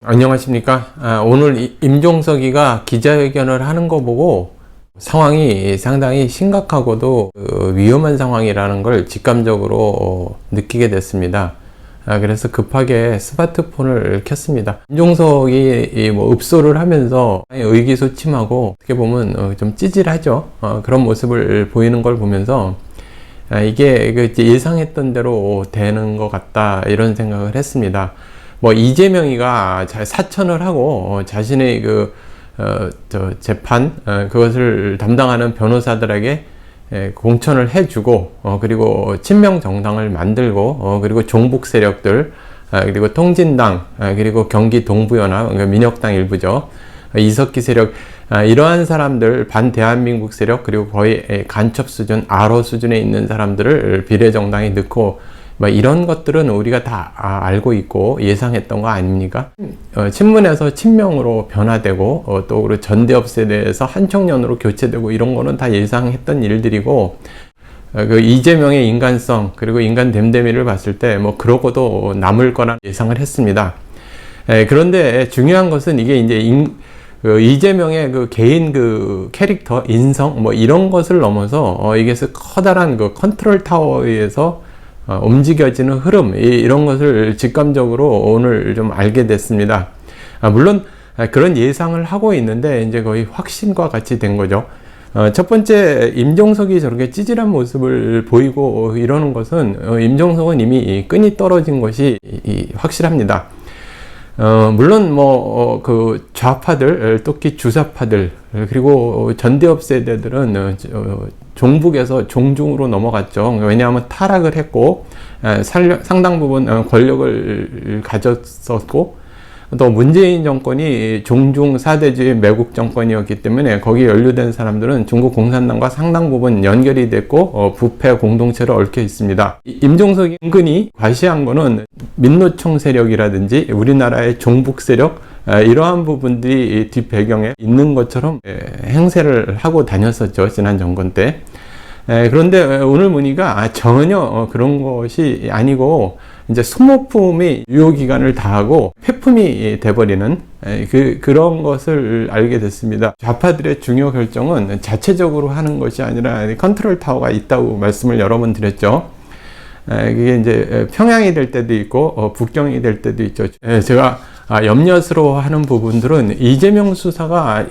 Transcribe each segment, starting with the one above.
안녕하십니까. 오늘 임종석이가 기자회견을 하는 거 보고 상황이 상당히 심각하고도 위험한 상황이라는 걸 직감적으로 느끼게 됐습니다. 그래서 급하게 스마트폰을 켰습니다. 임종석이 읍소를 하면서 의기소침하고 어떻게 보면 좀 찌질하죠. 그런 모습을 보이는 걸 보면서 이게 예상했던 대로 되는 것 같다, 이런 생각을 했습니다. 이재명이가 사천을 하고 자신의 재판 그것을 담당하는 변호사들에게 공천을 해주고 그리고 친명 정당을 만들고 그리고 종북 세력들 그리고 통진당 그리고 경기 동부연합 그러니까 민혁당 일부죠. 이석기 세력, 이러한 사람들, 반대한민국 세력, 그리고 거의 간첩 수준, 아로 수준에 있는 사람들을 비례정당에 넣고, 이런 것들은 우리가 다 알고 있고 예상했던 거 아닙니까? 친문에서 친명으로 변화되고, 또 그리고 전대업 세대에서 한청년으로 교체되고, 이런 거는 다 예상했던 일들이고, 이재명의 인간성, 그리고 인간 됨됨이를 봤을 때, 그러고도 남을 거란 예상을 했습니다. 그런데 중요한 것은 이게 이제 이재명의 개인 캐릭터, 인성, 이런 것을 넘어서, 이게 커다란 컨트롤 타워에 의해서 움직여지는 흐름, 이런 것을 직감적으로 오늘 좀 알게 됐습니다. 물론, 그런 예상을 하고 있는데, 이제 거의 확신과 같이 된 거죠. 첫 번째, 임종석이 저렇게 찌질한 모습을 보이고 이러는 것은, 임종석은 이미 끈이 떨어진 것이 확실합니다. 물론 좌파들, 특히 주사파들, 그리고 전대업 세대들은 종북에서 종중으로 넘어갔죠. 왜냐하면 타락을 했고 상당 부분 권력을 가졌었고, 또 문재인 정권이 종중 사대주의 매국 정권이었기 때문에 거기에 연루된 사람들은 중국 공산당과 상당 부분 연결이 됐고 부패 공동체로 얽혀 있습니다. 임종석이 은근히 과시한 거는 민노총 세력이라든지 우리나라의 종북 세력, 이러한 부분들이 뒷배경에 있는 것처럼 행세를 하고 다녔었죠, 지난 정권 때. 그런데 오늘 보니까 전혀 그런 것이 아니고 이제 소모품이 유효기간을 다하고 폐품이 돼버리는 그런 것을 알게 됐습니다. 좌파들의 중요 결정은 자체적으로 하는 것이 아니라 컨트롤 타워가 있다고 말씀을 여러 번 드렸죠. 그게 이제 평양이 될 때도 있고 북경이 될 때도 있죠. 제가 염려스러워하는 부분들은 이재명 수사가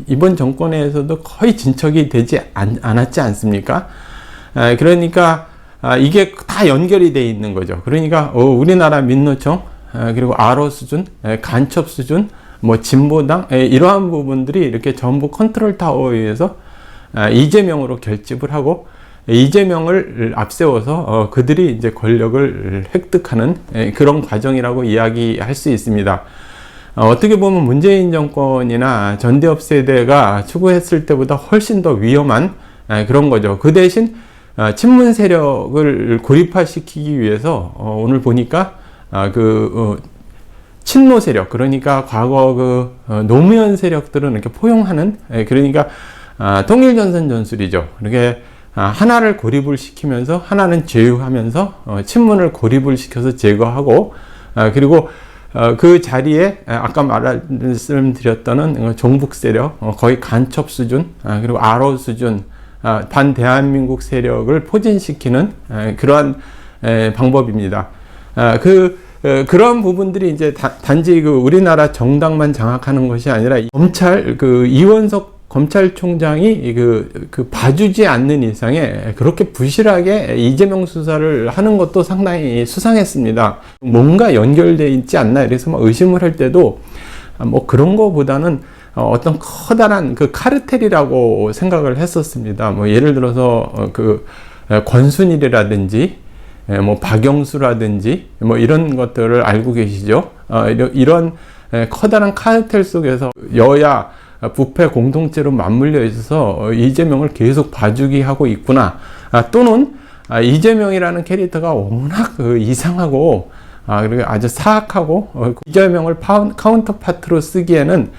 이번 정권에서도 거의 진척이 되지 않았지 않습니까? 그러니까 이게 다 연결이 돼 있는 거죠. 그러니까 우리나라 민노총, 그리고 아로 수준, 간첩 수준, 진보당, 이러한 부분들이 이렇게 전부 컨트롤 타워에 의해서 이재명으로 결집을 하고 이재명을 앞세워서 그들이 이제 권력을 획득하는 그런 과정이라고 이야기할 수 있습니다. 어떻게 보면 문재인 정권이나 전대업 세대가 추구했을 때보다 훨씬 더 위험한 그런 거죠. 그 대신 친문 세력을 고립화시키기 위해서 오늘 보니까 친노 세력, 그러니까 과거 노무현 세력들은 이렇게 포용하는, 그러니까 통일전선 전술이죠. 이렇게 하나를 고립을 시키면서 하나는 제휴하면서 친문을 고립을 시켜서 제거하고, 그리고 그 자리에 아까 말씀드렸던 종북 세력, 거의 간첩 수준, 그리고 아로 수준, 반대한민국 세력을 포진시키는 그러한 방법입니다. 그런 부분들이 이제 단지 우리나라 정당만 장악하는 것이 아니라 검찰, 이원석 검찰총장이 봐주지 않는 이상에 그렇게 부실하게 이재명 수사를 하는 것도 상당히 수상했습니다. 뭔가 연결되어 있지 않나, 이래서 의심을 할 때도 그런 거보다는 어떤 커다란 카르텔이라고 생각을 했었습니다. 예를 들어서 권순일이라든지 박영수라든지 이런 것들을 알고 계시죠? 이런 커다란 카르텔 속에서 여야 부패 공동체로 맞물려 있어서 이재명을 계속 봐주기 하고 있구나. 또는 이재명이라는 캐릭터가 워낙 이상하고 그리고 아주 사악하고 이재명을 카운터파트로 쓰기에는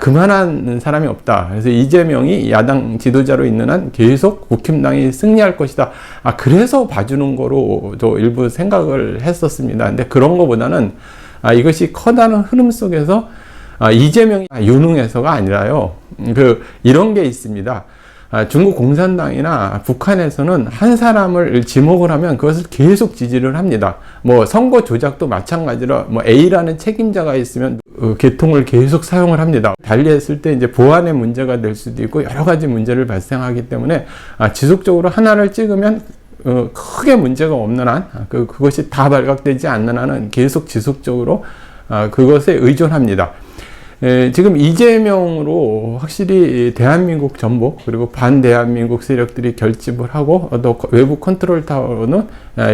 그만한 사람이 없다. 그래서 이재명이 야당 지도자로 있는 한 계속 국힘당이 승리할 것이다. 그래서 봐주는 거로 저 일부 생각을 했었습니다. 근데 그런 거보다는 이것이 커다란 흐름 속에서 이재명이 유능해서가 아니라요. 이런 게 있습니다. 중국 공산당이나 북한에서는 한 사람을 지목을 하면 그것을 계속 지지를 합니다. 뭐 선거 조작도 마찬가지로 뭐 A라는 책임자가 있으면 계통을 계속 사용을 합니다. 달리했을 때 이제 보안의 문제가 될 수도 있고 여러 가지 문제를 발생하기 때문에 지속적으로 하나를 찍으면 크게 문제가 없는 한 그것이 다 발각되지 않는 한은 계속 지속적으로 그것에 의존합니다. 지금 이재명으로 확실히 대한민국 전복 그리고 반대한민국 세력들이 결집을 하고 또 외부 컨트롤 타워는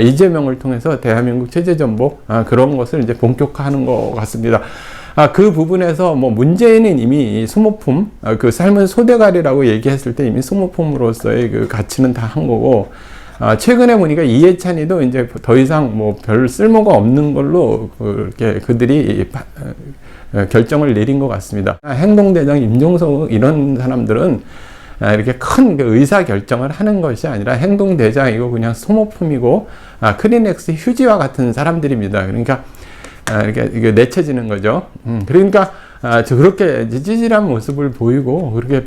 이재명을 통해서 대한민국 체제 전복 그런 것을 이제 본격화하는 것 같습니다. 그 부분에서 뭐 문재인은 이미 소모품 그 삶은 소대가리라고 얘기했을 때 이미 소모품으로서의 그 가치는 다 한 거고 최근에 보니까 이해찬이도 이제 더 이상 뭐 별 쓸모가 없는 걸로 그렇게 그들이 결정을 내린 것 같습니다. 행동대장 임종석 이런 사람들은 이렇게 큰 의사 결정을 하는 것이 아니라 행동대장이고 그냥 소모품이고 크리넥스 휴지와 같은 사람들입니다. 그러니까 이렇게 내쳐지는 거죠. 그러니까 그렇게 찌질한 모습을 보이고 그렇게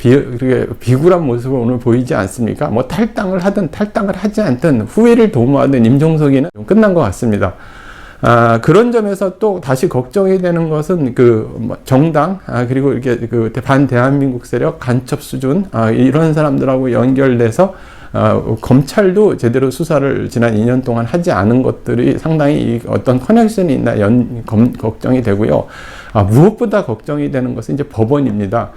비굴한 모습을 오늘 보이지 않습니까? 뭐 탈당을 하든 탈당을 하지 않든 후회를 도모하든 임종석이는 좀 끝난 것 같습니다. 그런 점에서 또 다시 걱정이 되는 것은 정당, 그리고 이렇게 반대한민국 세력 간첩 수준, 이런 사람들하고 연결돼서, 검찰도 제대로 수사를 지난 2년 동안 하지 않은 것들이 상당히 어떤 커넥션이 있나 걱정이 되고요. 무엇보다 걱정이 되는 것은 이제 법원입니다.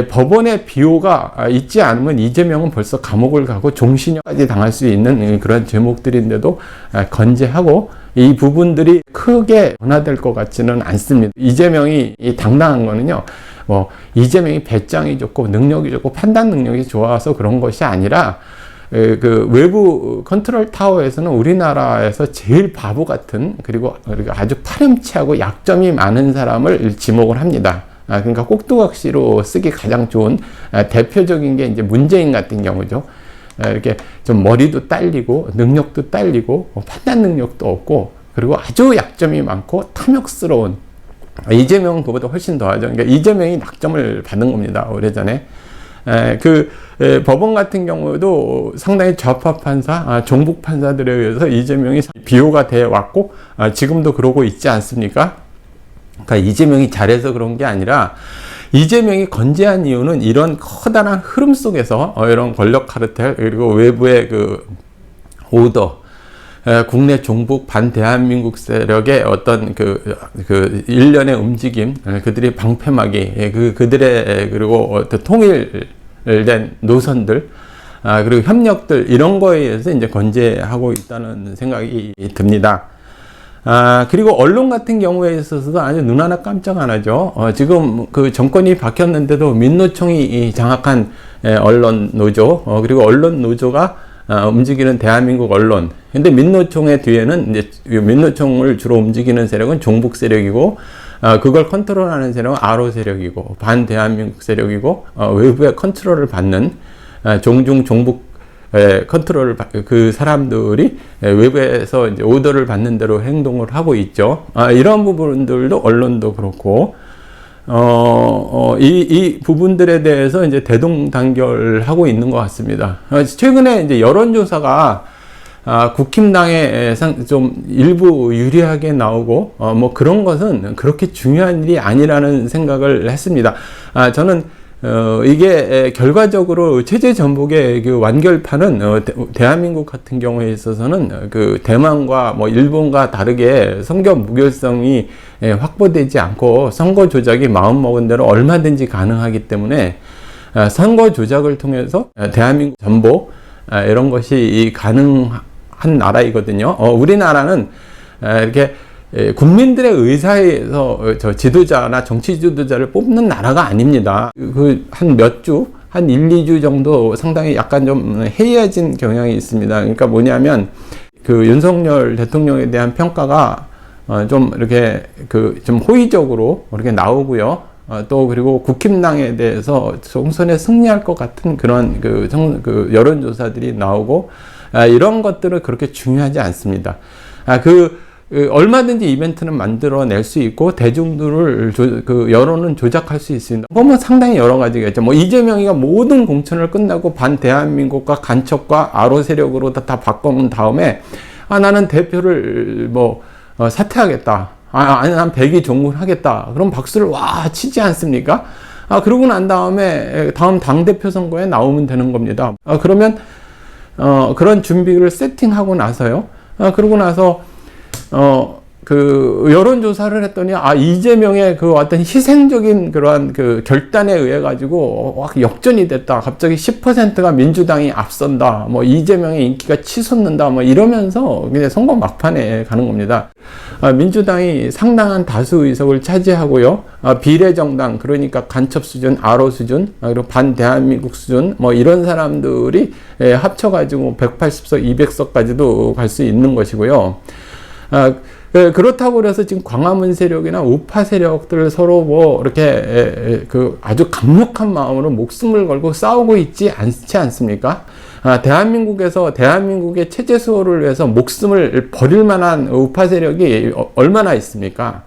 법원의 비호가 있지 않으면 이재명은 벌써 감옥을 가고 종신형까지 당할 수 있는 그런 제목들인데도 건재하고 이 부분들이 크게 변화될 것 같지는 않습니다. 이재명이 당당한 거는요, 이재명이 배짱이 좋고 능력이 좋고 판단 능력이 좋아서 그런 것이 아니라 외부 컨트롤 타워에서는 우리나라에서 제일 바보 같은 그리고 아주 파렴치하고 약점이 많은 사람을 지목을 합니다. 그러니까 꼭두각시로 쓰기 가장 좋은 대표적인 게 이제 문재인 같은 경우죠. 이렇게 좀 머리도 딸리고 능력도 딸리고 판단 능력도 없고 그리고 아주 약점이 많고 탐욕스러운 이재명은 그보다 훨씬 더하죠. 그러니까 이재명이 낙점을 받은 겁니다. 오래전에. 법원 같은 경우도 상당히 좌파 판사, 종북 판사들에 의해서 이재명이 비호가 돼 왔고 지금도 그러고 있지 않습니까? 그러니까 이재명이 잘해서 그런 게 아니라 이재명이 건재한 이유는 이런 커다란 흐름 속에서 이런 권력 카르텔 그리고 외부의 오더, 국내 종북 반대한민국 세력의 어떤 일련의 움직임, 그들이 방패막이, 그들의 그리고 어떤 통일된 노선들, 그리고 협력들 이런 거에 의해서 이제 건재하고 있다는 생각이 듭니다. 그리고 언론 같은 경우에 있어서도 아주 눈 하나 깜짝 안 하죠. 지금 정권이 바뀌었는데도 민노총이 장악한 언론 노조, 그리고 언론 노조가 움직이는 대한민국 언론. 근데 민노총의 뒤에는 이제 민노총을 주로 움직이는 세력은 종북 세력이고, 그걸 컨트롤하는 세력은 아로 세력이고, 반대한민국 세력이고, 외부의 컨트롤을 받는 종중 종북 컨트롤을 그 사람들이 외부에서 이제 오더를 받는 대로 행동을 하고 있죠. 이런 부분들도 언론도 그렇고 이 부분들에 대해서 이제 대동단결하고 있는 것 같습니다. 최근에 이제 여론조사가 국힘당에 좀 일부 유리하게 나오고 뭐 그런 것은 그렇게 중요한 일이 아니라는 생각을 했습니다. 저는 이게 결과적으로 체제 전복의 완결판은 대한민국 같은 경우에 있어서는 대만과 뭐 일본과 다르게 선거 무결성이 확보되지 않고 선거 조작이 마음먹은 대로 얼마든지 가능하기 때문에 선거 조작을 통해서 대한민국 전복 이런 것이 가능한 나라이거든요. 우리나라는 이렇게 국민들의 의사에서 지도자나 정치 지도자를 뽑는 나라가 아닙니다. 한 몇 주, 한 1, 2주 정도 상당히 약간 좀 해이해진 경향이 있습니다. 그러니까 뭐냐면 윤석열 대통령에 대한 평가가 좀 이렇게 좀 호의적으로 이렇게 나오고요. 또 그리고 국힘당에 대해서 총선에 승리할 것 같은 그런 여론조사들이 나오고 이런 것들은 그렇게 중요하지 않습니다. 얼마든지 이벤트는 만들어낼 수 있고 대중들을 여론은 조작할 수 있습니다. 보면 상당히 여러 가지겠죠. 뭐 이재명이가 모든 공천을 끝나고 반대한민국과 간첩과 아로 세력으로 다 바꿔놓은 다음에 나는 대표를 사퇴하겠다. 아니 난 백이 종군하겠다. 그럼 박수를 와 치지 않습니까? 그러고 난 다음에 다음 당대표 선거에 나오면 되는 겁니다. 그러면 그런 준비를 세팅하고 나서요. 그러고 나서 여론조사를 했더니, 이재명의 어떤 희생적인 그러한 결단에 의해 가지고, 역전이 됐다. 갑자기 10%가 민주당이 앞선다. 이재명의 인기가 치솟는다. 이러면서 그냥 선거 막판에 가는 겁니다. 민주당이 상당한 다수 의석을 차지하고요. 비례정당, 그러니까 간첩 수준, 아로 수준, 그리고 반대한민국 수준, 이런 사람들이 합쳐가지고 180석, 200석까지도 갈 수 있는 것이고요. 그렇다고 그래서 지금 광화문 세력이나 우파 세력들 서로 이렇게 아주 강력한 마음으로 목숨을 걸고 싸우고 있지 않지 않습니까? 대한민국의 체제 수호를 위해서 목숨을 버릴 만한 우파 세력이 얼마나 있습니까?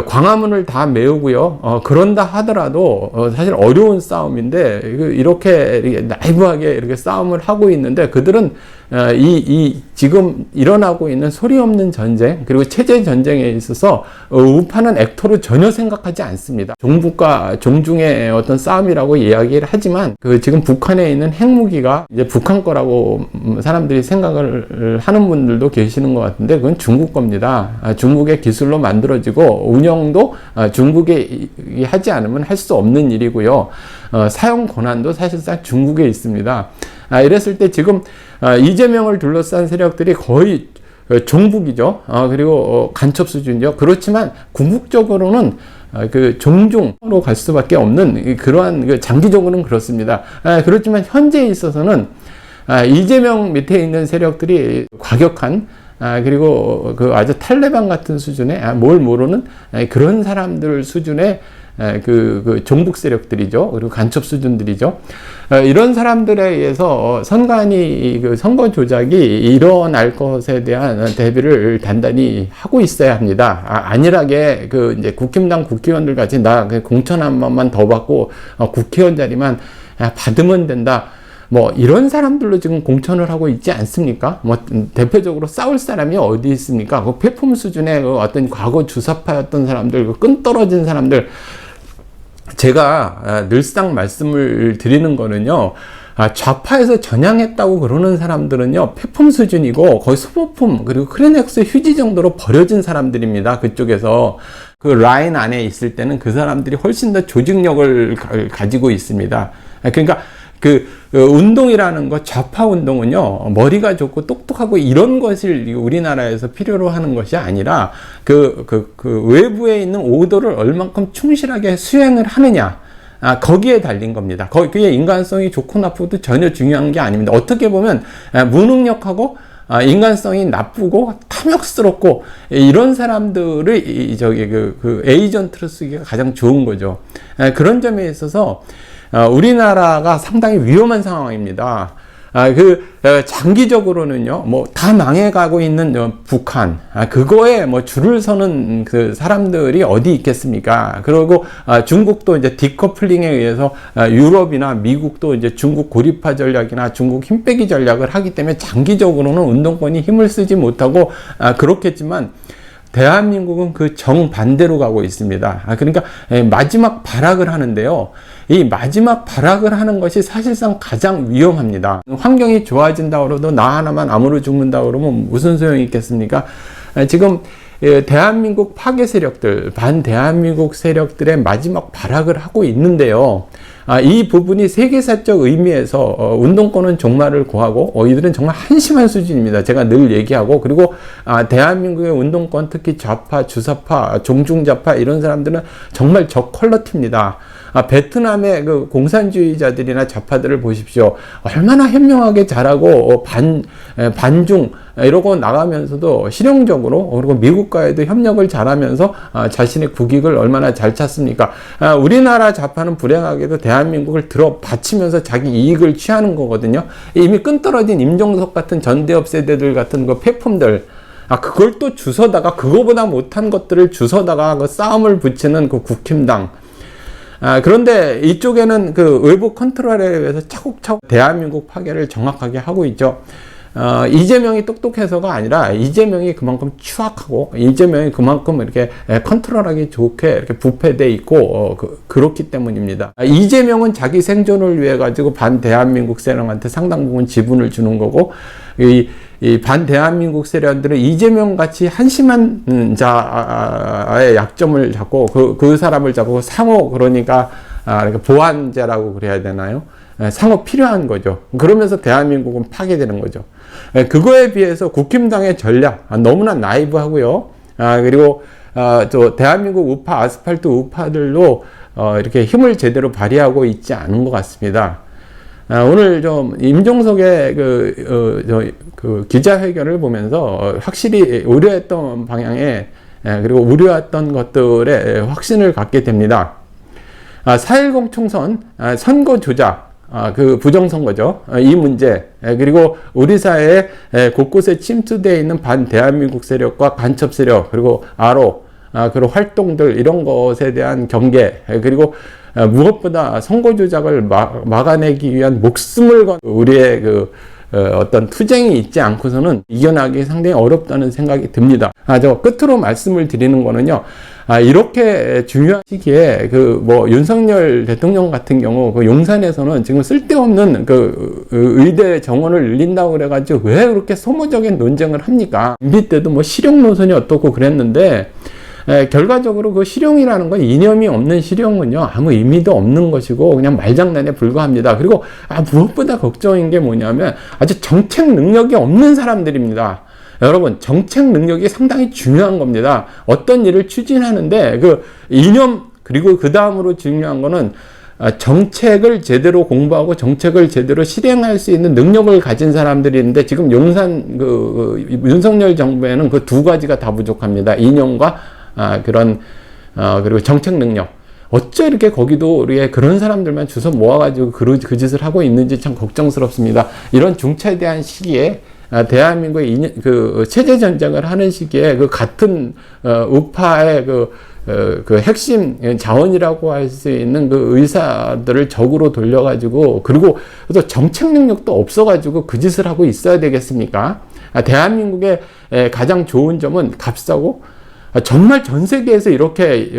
광화문을 다 메우고요. 그런다 하더라도 사실 어려운 싸움인데 이렇게 나이브하게 이렇게 싸움을 하고 있는데 그들은 지금 일어나고 있는 소리 없는 전쟁 그리고 체제 전쟁에 있어서 우파는 액토로 전혀 생각하지 않습니다. 종북과 종중의 어떤 싸움이라고 이야기를 하지만 지금 북한에 있는 핵무기가 이제 북한 거라고 사람들이 생각을 하는 분들도 계시는 것 같은데 그건 중국 겁니다. 중국의 기술로 만들어지고 운영도 중국이 하지 않으면 할 수 없는 일이고요. 사용 권한도 사실상 중국에 있습니다. 이랬을 때 지금 이재명을 둘러싼 세력들이 거의 종북이죠. 그리고 간첩 수준이죠. 그렇지만 궁극적으로는 종중으로 갈 수밖에 없는 그러한 장기적으로는 그렇습니다. 그렇지만 현재에 있어서는 이재명 밑에 있는 세력들이 과격한 그리고 아주 탈레반 같은 수준의 뭘 모르는 그런 사람들 수준의 종북 세력들이죠. 그리고 간첩 수준들이죠. 이런 사람들에 의해서 선거 조작이 일어날 것에 대한 대비를 단단히 하고 있어야 합니다. 안일하게 이제 국힘당 국회의원들 같이 나 공천 한 번만 더 받고 국회의원 자리만 받으면 된다. 이런 사람들로 지금 공천을 하고 있지 않습니까? 대표적으로 싸울 사람이 어디 있습니까? 폐품 수준의 어떤 과거 주사파였던 사람들, 끈 떨어진 사람들. 제가 늘상 말씀을 드리는 거는요, 좌파에서 전향했다고 그러는 사람들은요, 폐품 수준이고, 거의 소모품, 그리고 크레넥스 휴지 정도로 버려진 사람들입니다. 그쪽에서. 라인 안에 있을 때는 그 사람들이 훨씬 더 조직력을 가지고 있습니다. 그러니까, 운동이라는 것, 좌파 운동은요, 머리가 좋고 똑똑하고 이런 것을 우리나라에서 필요로 하는 것이 아니라, 외부에 있는 오더를 얼만큼 충실하게 수행을 하느냐, 거기에 달린 겁니다. 그게 인간성이 좋고 나쁘고도 전혀 중요한 게 아닙니다. 어떻게 보면, 무능력하고, 인간성이 나쁘고 탐욕스럽고 이런 사람들을 에이전트로 쓰기가 가장 좋은 거죠. 그런 점에 있어서 우리나라가 상당히 위험한 상황입니다. 장기적으로는요, 다 망해가고 있는 북한, 그거에 줄을 서는 사람들이 어디 있겠습니까? 그리고, 중국도 이제 디커플링에 의해서 유럽이나 미국도 이제 중국 고립화 전략이나 중국 힘 빼기 전략을 하기 때문에 장기적으로는 운동권이 힘을 쓰지 못하고, 그렇겠지만, 대한민국은 정반대로 가고 있습니다. 그러니까 마지막 발악을 하는데요. 이 마지막 발악을 하는 것이 사실상 가장 위험합니다. 환경이 좋아진다 그러도 나 하나만 암으로 죽는다 그러면 무슨 소용이 있겠습니까? 지금 대한민국 파괴 세력들, 반대한민국 세력들의 마지막 발악을 하고 있는데요. 이 부분이 세계사적 의미에서 운동권은 종말을 고하고 이들은 정말 한심한 수준입니다. 제가 늘 얘기하고 그리고 대한민국의 운동권 특히 좌파, 주사파, 종중좌파 이런 사람들은 정말 적퀄러티입니다. 베트남의 공산주의자들이나 좌파들을 보십시오. 얼마나 현명하게 잘하고 반중 이러고 나가면서도 실용적으로 그리고 미국과에도 협력을 잘하면서 자신의 국익을 얼마나 잘 찾습니까? 우리나라 좌파는 불행하게도 대한민국을 들어 바치면서 자기 이익을 취하는 거거든요. 이미 끈떨어진 임종석 같은 전대업 세대들 같은 폐품들 그걸 또 주워다가 그거보다 못한 것들을 주워다가 그 싸움을 붙이는 그 국힘당. 그런데 이쪽에는 그 외부 컨트롤에 의해서 차곡차곡 대한민국 파괴를 정확하게 하고 있죠. 이재명이 똑똑해서가 아니라 이재명이 그만큼 추악하고 이재명이 그만큼 이렇게 컨트롤하기 좋게 이렇게 부패돼 있고 그렇기 때문입니다. 이재명은 자기 생존을 위해 가지고 반대한민국 세력한테 상당 부분 지분을 주는 거고 이 반대한민국 세력들은 이재명 같이 한심한 자의 약점을 잡고 그 사람을 잡고 상호 그러니까 보완제라고 그래야 되나요? 상호 필요한 거죠. 그러면서 대한민국은 파괴되는 거죠. 그거에 비해서 국힘당의 전략 너무나 나이브하고요. 그리고 또 대한민국 우파 아스팔트 우파들도 이렇게 힘을 제대로 발휘하고 있지 않은 것 같습니다. 오늘 좀 임종석의 그 기자회견을 보면서 확실히 우려했던 방향에 그리고 우려했던 것들에 확신을 갖게 됩니다. 4.10 총선 선거 조작 그 부정선거죠. 이 문제 그리고 우리 사회에 곳곳에 침투되어 있는 반대한민국 세력과 간첩 세력 그리고 아로 그런 활동들 이런 것에 대한 경계 그리고 무엇보다 선거 조작을 막아내기 위한 목숨을 건 우리의 어떤 투쟁이 있지 않고서는 이겨나기 상당히 어렵다는 생각이 듭니다. 저 끝으로 말씀을 드리는 거는요. 이렇게 중요한 시기에 윤석열 대통령 같은 경우 용산에서는 지금 쓸데없는 의대 정원을 늘린다고 그래가지고 왜 그렇게 소모적인 논쟁을 합니까? MB 때도 실용 노선이 어떻고 그랬는데 결과적으로 그 실용이라는 건 이념이 없는 실용은요 아무 의미도 없는 것이고 그냥 말장난에 불과합니다. 그리고 무엇보다 걱정인 게 뭐냐면 아주 정책 능력이 없는 사람들입니다. 여러분 정책 능력이 상당히 중요한 겁니다. 어떤 일을 추진하는데 그 이념 그리고 그 다음으로 중요한 거는 정책을 제대로 공부하고 정책을 제대로 실행할 수 있는 능력을 가진 사람들이 있는데 지금 용산 윤석열 정부에는 그 두 가지가 다 부족합니다. 이념과 그리고 정책 능력. 어째 이렇게 거기도 우리의 그런 사람들만 주워 모아가지고 그 짓을 하고 있는지 참 걱정스럽습니다. 이런 중차대한 시기에 대한민국의 체제 전쟁을 하는 시기에 같은 우파의 핵심 자원이라고 할 수 있는 의사들을 적으로 돌려가지고 그리고 또 정책 능력도 없어가지고 그 짓을 하고 있어야 되겠습니까? 대한민국의 가장 좋은 점은 값싸고 정말 전 세계에서 이렇게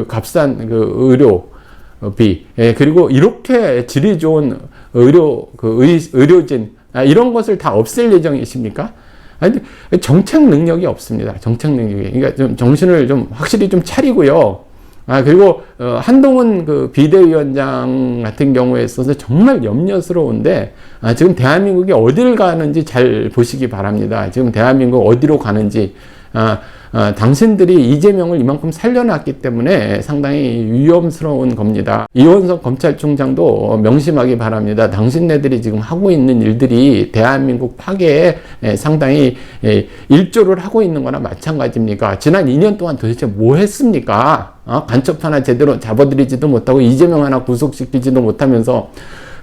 값싼 의료비 그리고 이렇게 질이 좋은 의료진 이런 것을 다 없앨 예정이십니까? 아니, 정책 능력이 없습니다. 정책 능력이. 그러니까 좀 정신을 좀 확실히 좀 차리고요. 그리고 한동훈 비대위원장 같은 경우에 있어서 정말 염려스러운데 지금 대한민국이 어디를 가는지 잘 보시기 바랍니다. 지금 대한민국 어디로 가는지. 당신들이 이재명을 이만큼 살려놨기 때문에 상당히 위험스러운 겁니다. 이원석 검찰총장도 명심하기 바랍니다. 당신네들이 지금 하고 있는 일들이 대한민국 파괴에 상당히 일조를 하고 있는 거나 마찬가지입니까? 지난 2년 동안 도대체 뭐 했습니까? 간첩 하나 제대로 잡아들이지도 못하고 이재명 하나 구속시키지도 못하면서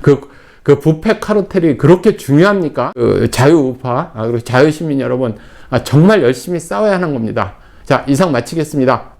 그 부패 카르텔이 그렇게 중요합니까? 자유우파, 그리고 자유시민 여러분, 정말 열심히 싸워야 하는 겁니다. 자, 이상 마치겠습니다.